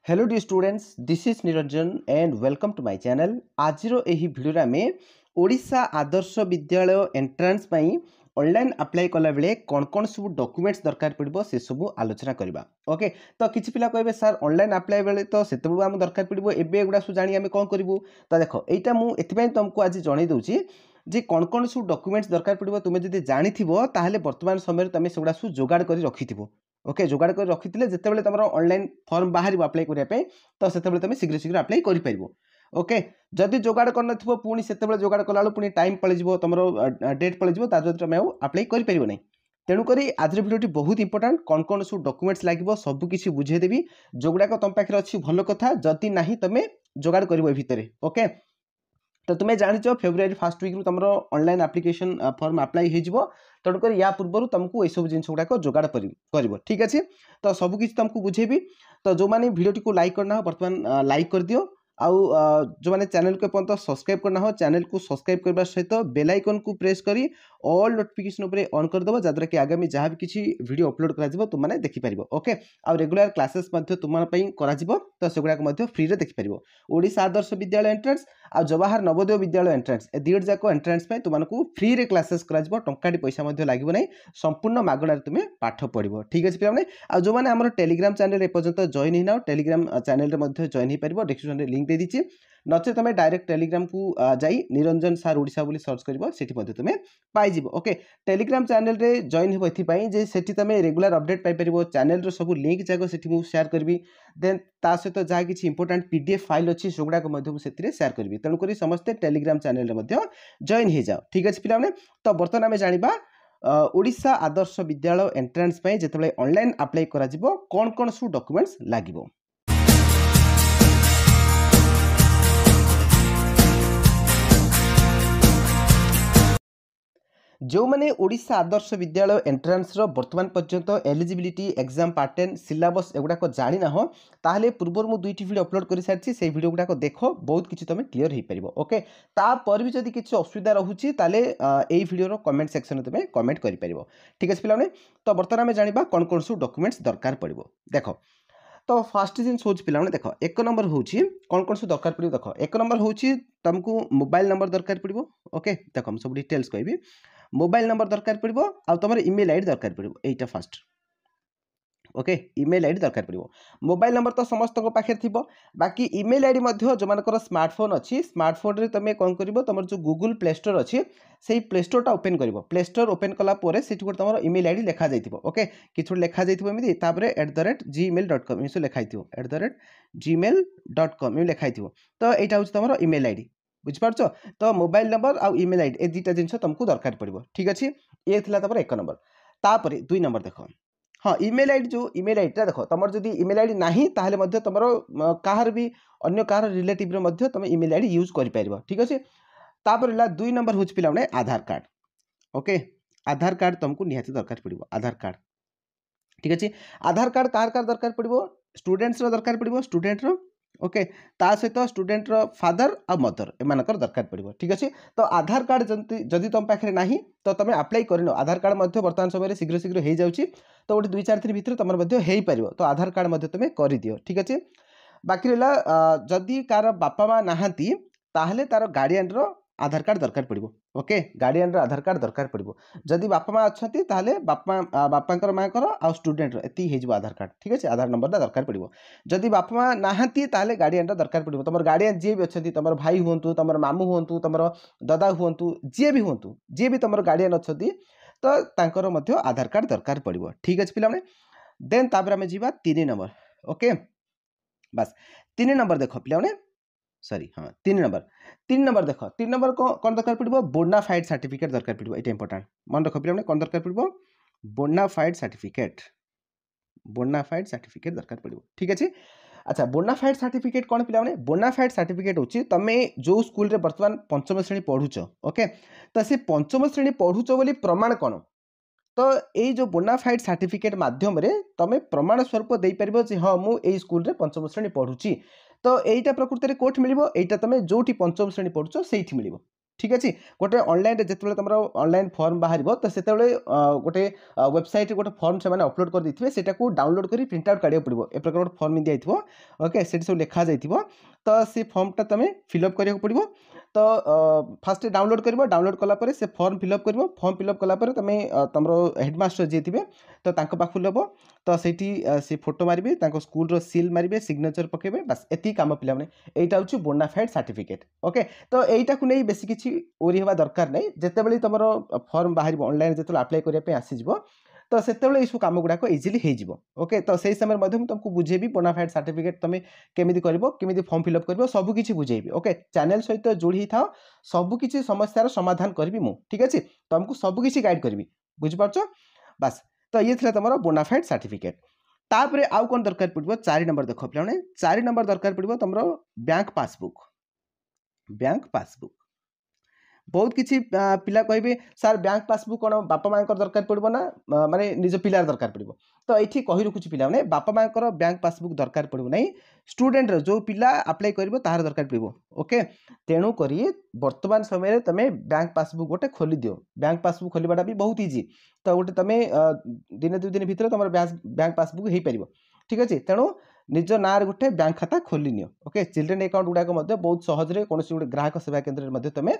Hello the students, this is Niranjan and welcome to my channel. आज एही video आम Odisha Adarsh Vidyalaya entrance पई ऑनलाइन अप्लाई कला बेले कौन सब डॉक्यूमेंट्स दरकार पड़ो से सब आलोचना करबा। ओके, तो किछि पिला कहबे सर ऑनलाइन अप्लाई बेले तो सेते आम दरकार पड़ो एबे एगुडा सब जानि आम कोन करिवु। तो देखो एटा मु एथिबे तुमको आज जणै दउची जे कौन सब डॉक्यूमेंट्स दरकार पड़ो तुमे जदि जानिथिबो ताहले वर्तमान समय तुमे सेगुडा सब जोगाड़ करि रखिथिबो। ओके, जोगाड़ कर रखिथिले जेतेबेले तुमर ऑनलाइन फॉर्म बाहर अप्लाई करिया पे तो सेतेबेले तुमे शीघ्र शीघ्र अप्लाई करि परिबो। ओके, जदि जोगाड़ कर नथिबो पुनी सेतेबेले जोगाड़ कलालो पुनी टाइम पळि जिवो, तुमरो डेट पळि जिवो, ता जदि तुमे अप्लाई करि परिबो नै। तेणु करी आज भिडियोटी बहुत इंपोर्टेंट। कौन सब डॉक्यूमेंट्स लागिवो सब किछि बुझे देबी। जोगुडा तुम पाखरे अछि भलो कथा, जदि नाही तुमे जोगाड़ करिवो ए भितरे। ओके, तो तुम्हें जानिच फेब्रुआरी फर्स्ट वीक तुम ऑनलाइन एप्लिकेशन फॉर्म अप्लाई हो। तेणुक या पूर्व तुमको यू जिन गुड़ाक जोगाड़ कर। ठीक अच्छे, तो सबकि तुमको बुझेबी। तो जो मैंने भिडियोटी को लाइक करना हो बर्तमान लाइक कर दियो। आउ जो मैंने चैनल को पर्यटन सब्सक्राइब करना हो चैनल को सब्सक्राइब करने सहित बेल आइकन को प्रेस करी ऑल नोटिफिकेशन उपरे ऑन कर दबो, जद्वारा कि आगामी जहाँ भी किसी वीडियो अपलोड करा तुमने देखि परिबो। ओके, आउ रेगुलर क्लासेस मध्य तुम पई करा जिवो, तो सेगुडा मध्य फ्री रे देखि परिबो। ओडिशा आदर्श विद्यालय एंट्रेंस आ जवाहर नवोदय विद्यालय एंट्रेंस ए दुईट जाक एंट्रेंस पे तुमको फ्री रे क्लासेस करा जिवो। टंकाटी पैसा मध्य लागिबो नै, संपूर्ण मागणार तुमे पाठ पढिबो। ठीक अछि पिलाने। आ जो माने हमर टेलीग्राम चैनल ए पर्यंत जॉइन हिना टेलीग्राम चैनल रे मध्य जॉइन हि परिबो। डिस्क्रिप्शन रे लिंक दे दिछि, नचे तुम डायरेक्ट टेलीग्राम को जाई निरंजन सार ओडिशा बोली सर्च करिवो, सेठी मध्ये तुमे पाई जिवो। ओके, टेलीग्राम चैनल रे जॉइन हेबो एथि पई जे सेठी तुमे रेगुलर अपडेट पाई परिवो। चैनल रो सब लिंक जाको सेठी मु शेयर करबी। देन ता सहित जहा किछि इंपोर्टेंट पीडीएफ फाइल अछि सोगुडा को मध्ये मु सेथिरे शेयर करबी। तेणु करी समस्त टेलीग्राम चैनल रे मध्ये जॉइन हे जाओ। ठीक अछि पिलाने। तो बर्तमान आमे जानिबा ओडिशा आदर्श विद्यालय एंट्रेंस पई जेतेबेले ऑनलाइन अप्लाई करा जिवो कोन सब डॉक्यूमेंट्स लागिवो। जो मैंने ओडिशा आदर्श विद्यालय एंट्रांस रो वर्तमान पर्यंत एलिजिबिलिटी एग्जाम पैटर्न सिलेबस एगुड़ाक जानी ना हो ताहले पूर्व मु दुईटी वीडियो अपलोड कर सारी से वीडियो गुड़ाक देख बहुत किसी तुम क्लीयर हो पार। ओके, तापर भी जदि किसी असुविधा रोचे ताले एई वीडियो कमेंट सेक्शन में तुम कमेंट कर पार। ठीक है पिलाने। तो बर्तमान आम जाना कौन सब डॉक्यूमेंट्स दरकार पड़ो। देख, तो फास्ट जिन सोच पिलाने देख, एक नंबर हूँ कौन सब दरकार पड़ो। देख, एक नंबर हूँ तुमको मोबाइल नंबर दरकार पड़ो। ओके, देख हम सब डिटेल्स कहबी। मोबाइल नंबर दरकार पड़ो आ तुम इमेल आईडी दरकार पड़ो, एटा फास्ट। ओके, इमेल आईडी दरकार पड़ो। मोबाइल नंबर तो समस्त पाखे थी, बाकी इमेल आईडी जो मानकर स्मार्टफोन अच्छी स्मार्टफोन रे तुम कौन कर तुम जो गूगल प्ले स्टोर अच्छी से प्ले स्टोर ओपन कर। प्ले स्टोर ओपन कलापर से तुम इमेल आईडी लिखा जाइए। ओके, कि लिखा जाइए @gmail.com सब लिखाई @gmail.com लिखाई। तो यहाँ हूँ तुम इमेल आईडी, बुझिपार। तो मोबाइल नंबर आउ इमेल आईडी ए दुईटा जिन तुमको दरकार पड़ो। ठीक अच्छे, ये तुम एक नंबर। तापर दुई नंबर देख, हाँ इमेल आईडी जो इमेल आईडी देख तुम जब इमेल आईडी ना ताहले तुम कहार भी अन्य कहार रिलेटिव तुम इमेल आईडी यूज कर पार। ठीक अच्छे, तापर दुई नंबर हूँ पिला आधार कार्ड। ओके, आधार कार्ड तुमको निहाती दरकार पड़ो। आधार कार्ड ठीक अच्छे। आधार कार्ड कार दरकार पड़ो, स्टूडेंट्स दरकार पड़ो, स्टूडेंट रो। ओके, ता सहित स्टूडेंट रो फादर आ मदर एमानकर दरकार पड़ो। ठीक अच्छे, तो आधार कार्ड जदि तुम पाखे ना तो तुम अप्लाई कर। आधार कार्ड वर्तमान समय शीघ्र शीघ्र हो जाऊँगी, तो गोटे 2-4 दिन भितर तुम हो पार। तो आधार कार्ड तुम कर दियो। ठीक अच्छे, बाकी रहा जदि कार बापा माँ नहांती ताहले तार गार्डियन रो आधार कार्ड दरकार पड़ो। ओके, गार्डियन रो आधार कार्ड दरकार पड़ो। जदि बापा माँ अच्छा ताहले बापा माँ आ स्टूडेंट एति हो आधार कार्ड। ठीक अच्छे, आधार नंबर दरकार पड़ो। जदि बापा माँ नहांती ताहले गार्डियन रो दरकार पड़ो। तुम गार्डियन जी भी अच्छा, तुम भाई हूँ, तुम मामू हूँ, तुम दादा हूँ, जी भी हूँ, जी भी तुम गार्डियन अच्छा तो तांकर मध्य आधार कार्ड दरकार पड़ो। ठीक अच्छे पिलाने। देन तापर आमे जीवा 3 नंबर। ओके, बस 3 नंबर देख पिलाने, सॉरी हाँ 3 नंबर देख 3 नंबर कौन दरकार पड़ो, बोनाफाइड सर्टिफिकेट दरकार पड़ो। ये इंपोर्टेंट मन रख पिलाने, कौन दरकार पड़ो, बोनाफाइड सर्टिफिकेट दरकार पड़ो। ठीक अच्छे। अच्छा, बोनाफाइड सर्टिफिकेट कौन पिलाने, बोनाफाइड सर्टिफिकेट होची तमे जो स्कूल रे वर्तमान 5म श्रेणी पढ़ुच। ओके, तो से 5म श्रेणी पढ़ुच बोली प्रमाण कौन, तो ये जो बोनाफाइड सर्टिफिकेट माध्यम रे तमे प्रमाण स्वरूप दे परिबो जे हाँ मु एई स्कूल रे 5म श्रेणी पढ़ुची। तो एटा प्रकृति रे कोठ मिलिबो, एटा तमे जोठी 5म श्रेणी पढ़ुचो सेठी मिलिबो। ठीक अच्छे गोटे ऑनलाइन जिते तुम ऑनलाइन फॉर्म बाहर तो से गोटे वेबसाइट गोटे फॉर्म से अपलोड कर देते सेटा को डाउनलोड कर प्रिंट आउट काढ़ पड़ो ए प्रकार गोटे फॉर्म दिखाई ओके से सब लिखा जाइए तो से फॉर्मटा तुम फिलअप करा पड़ो तो फास्ट डाउनलोड कर डाउनलोड कलापर से फॉर्म फिलअप कर फॉर्म फिलअप कलापर तुम तुम हेडमास्टर जी थे तो पाखु लब तो से फोटो मारे स्कूल सील मारे सिग्नेचर पकेबे बस एति काम पिला एटा हूँ बोनाफाइड सर्टिफिकेट ओके तो यहीटा को नहीं बेसी किसी ओरी हवा दरकार नहीं जितेबाला तुम फॉर्म बाहर ऑनलाइन जो अप्लाई करने आसीज तो से सब कम गुड़ाक इजिली हो ओके तो से समय तुमको बुझेबी बोनाफाइड सर्टिफिकेट तुम केमी कर फॉर्म फिलअप कर सबकि बुझेबी ओके चैनल सहित जोड़ी था सबकि समस्यार समाधान करी मु ठीक अच्छे तुमको सबकि गाइड करी बुझिपार बस तो ये थी तुम बोनाफाइड सर्टिफिकेट तापर आउ कौन दरकार पड़ो 4 नंबर देख पे 4 नंबर दरकार पड़ो तुम बैंक पासबुक बहुत किसी पिला कहे सार बैंक पासबुक कौन बापा माँ दरकार पड़ो ना माने निज पिलार दरकार पड़ो तो ये कही रखुच्छी पिला मैंने बापा माँ बैंक पासबुक दरकार पड़ो ना स्टूडेंट जो पिला अप्लाई कर तार दरकार पड़ो ओके तेणुक वर्तमान समय तुम बैंक पासबुक गोटे खोली दियो बैंक पासबुक खोलवाटा भी बहुत इजी तो गोटे तुम दिन 2 दिन भितर तुम बैंक पासबुक हो पार ठीक अच्छे तेणु निज ना गोटे बैंक खाता खोली नियो ओके चिल्ड्रेन अकाउंट गुड़ाक बहुत सहजरे कौन गोटे ग्राहक सेवा केन्द्र में तुम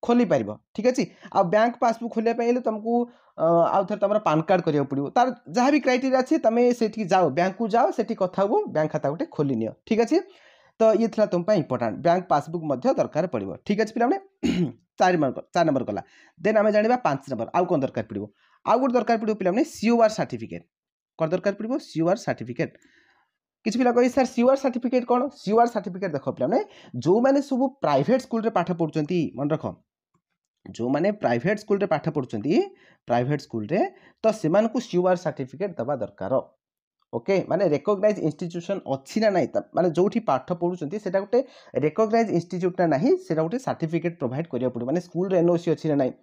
खोली पार ठीक अच्छे आ बैंक पासबुक खोलने तुमको आउ थे तुम पान कार्ड करा पड़ो तार जहाँ भी क्राइटेरिया अच्छे तुम से जाओ बैंक को जाओ से कथा हो बैंक खाता गोटे खोली नियो ठीक अच्छे तो ये थी तुम इंपोर्टाट बैंक पासबुक दरकार पड़ो ठीक अच्छे पे 4 नंबर गला देन आम जाना 5 नंबर आउ कौन दरकार पड़ो आउ गोटे दरकार पड़ो पे सीओआर सर्टिफिकेट कौन दरकार पड़ो सीओआर सर्टिफिकेट किसी पिला कही सर सीओआर सर्टिफिकेट कौन सीओआर सर्टिफिकेट देख पे जो मैंने सब प्राइवेट स्कूल पाठ पढ़ुंट मन रख जो मैंने प्राइवेट स्कूल रे पाठ पढ़ुंट प्राइवेट स्कूल रे तो से सीओआर सर्टिफिकेट दबा दरकार ओके माने रिकॉग्नाइज इंस्टीट्यूशन अच्छी ना नहीं माने जो पाठ पढ़ुंट से गोटे रिकॉग्नाइज इंस्टीट्यूट ना नहीं से गोटे सर्टिफिकेट प्रोवाइड करिया पड़ो माने स्कूल रे एनओसी अच्छी ना नहीं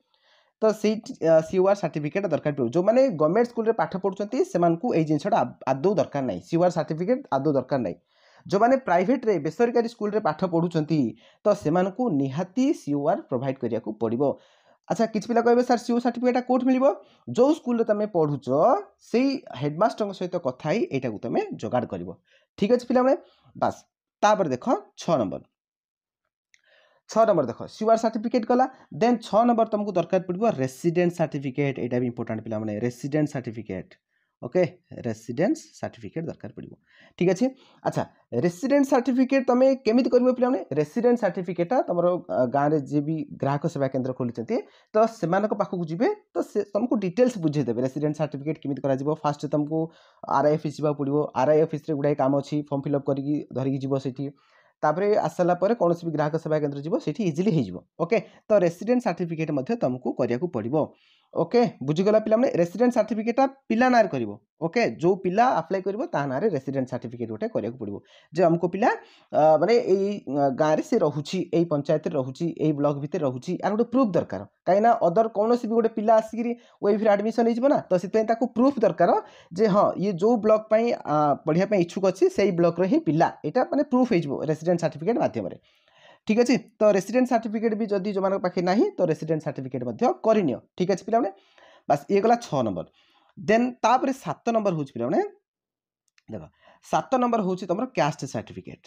तो से सीओआर सर्टिफिकेट दरकार पड़ो जो मैंने गवर्नमेंट स्कूल रे पाठ पढ़ुंट से जिनसा आदौ दरकार नहीं सीओआर सर्टिफिकेट आदौ दरकार नहीं जो मैंने प्राइवेट रे बेसरकारी स्कूल रे पाठ पढ़ुंट तो से निहाती सीओआर प्रोवाइड करिया को पड़ो अच्छा किसी पिला कहे सर सीओ सर्टिफिकेट कौट मिल जो स्कूल तुम पढ़ुच से हेडमास्टर सहित कथा यहाँ तुम जोगाड़ कर ठीक अच्छे पे बास तापर देख 6 नंबर देख सीओआर सर्टिफिकेट गला देन 6 नंबर तुमको दरकार पड़ो रेसिडेंट सर्टिफिकेट यहाँ भी इंपोर्टाट पे resident certificate okay residence certificate दरकार पड़ो ठीक अच्छे अच्छा रेसिडेंट सर्टिफिकेट तुम केमी कर पे रेसिडेंट सर्टिफिकेट तुम गाँव में जी भी ग्राहक सेवा केन्द्र खोली तो से पाखक जी तो तुमको डिटेल्स बुझेदे रेसिडेंट सर्टिफिकेट केमी कर फास्ट तुमको आरआई ऑफिस जावा पड़ो आरआई ऑफिस रे गुड़ाई काम अच्छी फॉर्म फिलअप करके धरिकी जीव सेठी तापर आसाला कौन भी ग्राहक सेवा केन्द्र जीव सेठी इजिली हो ओके तो रेसिडेंट सर्टिफिकेट तुमको करिया पड़ो ओके बुझीगला पे रेसिडेंट सर्टिफिकेट पिला ना कर ओके जो पिला अप्लाई कर ना रेसिडेंट सर्टिफिकेट गोटे करिया पड़ो जे हमको पिला माने गाँव में से रोची यही पंचायत रोची ब्लॉक भितर रोची यार गोटे प्रूफ दरकार कहीं अदर कौन भी गोटे पिला आसिक ओइफ एडमिशन हो तो से प्रूफ दरकार जे हाँ ये जो ब्लॉक पढ़ाई इच्छुक अच्छी से ब्लॉक रे ही पिला यहाँ माने प्रूफ हो रेसिडेंट सर्टिफिकेट माध्यम ठीक अच्छे तो रेसिडेंट सर्टिफिकेट भी जदि जो पाखे ना तो रेसिडेंट सर्टिफिकेट करनी ठीक अच्छे पे बस ये गला 6 नंबर देन तापर 7 नंबर हूँ पे देख 7 नंबर हूँ तुम कास्ट सर्टिफिकेट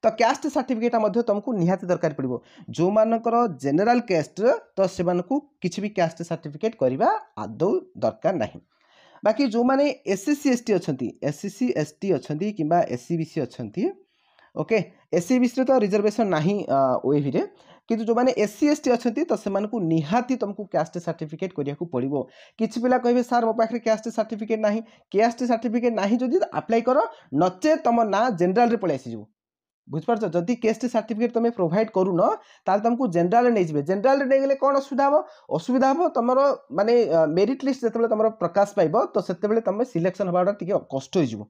तो कास्ट सर्टिफिकेट तुमको निहाती दरकार पड़ो जो मानकर जेनेराल कास्ट तो से किसी भी कास्ट सर्टिफिकेट करवा आदौ दरकार नहीं बाकी जो मैंने एससी एसटी अच्छा कि एससी बीसी अच्छा ओके एससी बीसी तो रिजर्वेशन नहीं ओएवी रे किंतु जो मैंने एससी एसटी अच्छा तो से निहाती तुमको कास्ट सर्टिफिकेट करिया पड़ो किसी पिला कहे सार मो पाखे कास्ट सर्टिफिकेट नहीं कास्ट सर्टिफिकेट नहीं जदि अप्लाई कर नचे तुम ना जेनराल रे पळै आसीजो बुझिपार जदि कास्ट सर्टिफिकेट तुम प्रोवाइड करूँ ताल तुमको जेनराल नहीं जाए जेनराल नहीं गले कौन असुविधा हम तुम माने मेरिट लिस्ट जो तुम प्रकाश पाइब तो से तुम सिलेक्शन हवाटा टी कष्ट हो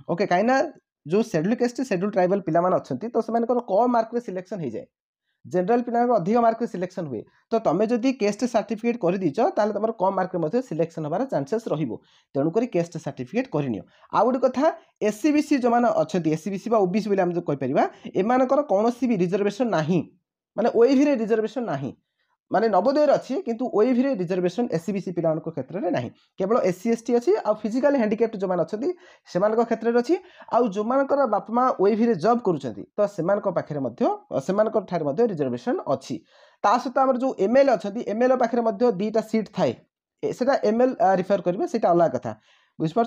ओके कहीं जो शेड्यूल कास्ट शेड्यूल ट्राइबल पिला अच्छा तो से कम मार्क सिलेक्शन हो जाए जेनराल पिला अधिक मार्क सिलेक्शन हुए तो तुम जदि कास्ट सर्टिफिकेट कर दीच ताले तुम कम मार्क सिलेक्शन हमार चांसेस तेणुक कास्ट सर्टिफिकेट करनी आ गोटे कथा एससी बीसी जो मैंने अच्छा एससी बीसी ओबीसी बोली आम जो कहीपर एमानकर कौन भी रिजर्वेशन नहीं माने ओईवी रे रिजर्वेशन नाही माने नवोदय अच्छी किंतु ओईवी रे रिजर्वेशन एससीबीसी पिला क्षेत्र में नहीं केवल एससी एसटी अच्छी आ फिजिकली हैंडिकैप्ड जो मैंने अच्छी से क्षेत्र में अच्छी आउ जो मानकर बापा माँ ओईवी रे जॉब करुँच तो से रिजर्वेशन अच्छी ता सहित आम जो एमएल अच्छा एमएल पाखे दीटा सीट थाए से एमएल रिफर करेंगे से अलग कथा बुझिपार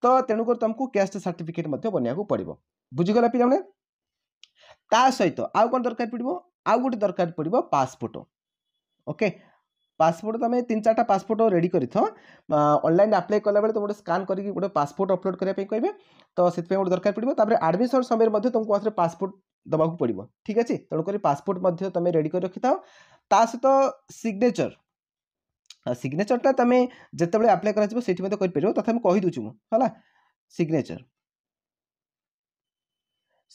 तो तेणुकर तुमको कैस्ट सर्टिफिकेट बनवाक पड़ो बुझीगला पे ता सहित आउ कौन दरकार पड़ो आउ गोटे दरकार पड़ो पासपोर्ट ओके पासपोर्ट तुम 3-4टा पासपोर्ट रेडी कर ऑनलाइन अप्लाई कला बेले तुम गोटे स्कान करके गोटे पासपोर्ट अपलोड करने कहे तो से गोटे दरकार पड़ो एडमिशन समय तुमको आसे पासपोर्ट दबाक पड़ो ठीक अच्छे तेणुक पासपोर्ट तुम रेडी कर रखी था सहित सिग्नेचर सिग्नेचरटा तुम जिते अप्लाई कर तथा कहीदे है सिग्नेचर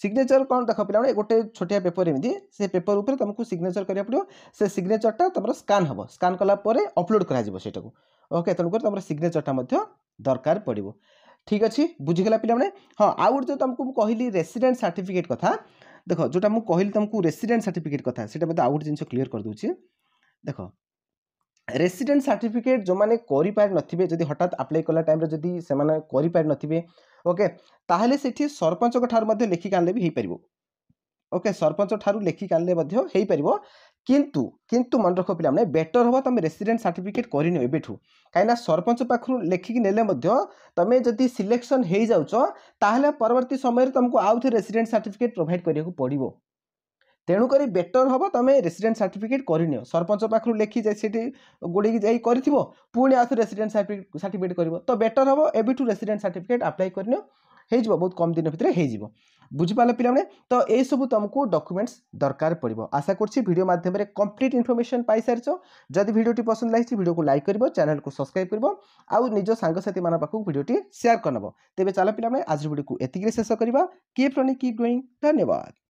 सिग्नेचर कौन देख पे गोटे छोटिया पेपर एमती से पेपर उपर तुमको सिग्नेचर करा पड़ो से सिग्नेचरटा तुम स्कान हम स्कान कलापर अपलोड कर ओके तेणुक तुम सिग्नेचरटा दरकार पड़ो ठीक अच्छे बुझीगला पे हाँ आउ गोटे जो तुमको कहली रेसिडेंट सर्टिफिकेट कथा देख जोटा मुझे कहली तुमको रेसिडेंट सर्टिफिकेट कथा से आउ गोटे जिन क्लीयर कर दूसरी देख रेसिडेंट सर्टिफिकेट जो मैंने करें जदि हठात अप्लाई कला टाइम जदि से करें ओके ताहले सेठी सरपंच ठार लिखिक आनले भी हो पार ओके सरपंच ठार लिखिक आनले हो पार किंतु किंतु मन रख पे बेटर हम तुम रेसिडेंट सर्टिफिकेट करनी एबेठू कहीं सरपंच पाखु लिखिक नेले तुम जदि सिलेक्शन हो जाऊँ परवर्ती समय तुमको आउ थे रेसिडेंट सर्टिफिकेट प्रोवाइड करने पड़ो तेणुक बेटर हम तुम रेसिडेंट सर्टिफिकेट करनी सरपंच पाखु लिखी गोड़ी जाई पुणी आउ रेसिडेंट सर्टिफिकेट कर तो बेटर हम एबेठू रेसिडेंट सर्टिफिकेट अप्लाई करनी हो बहुत कम दिन भितर हो बुझिपारे पे तो यही सब तुमको डॉक्यूमेंट्स दरकार पड़ो आशा करुँची वीडियो माध्यम कंप्लीट इन्फॉर्मेशन पाई सारी जदि वीडियोटी पसंद लगी वीडियो को लाइक कर चैनल को सब्सक्राइब कर आउ निज सांगसाथी मान पाखु वीडियोटी शेयर करनब तेज चल पे आज वीडियो को एतिक शेष करवा कीप रनिंग कीप गोइंग धन्यवाद।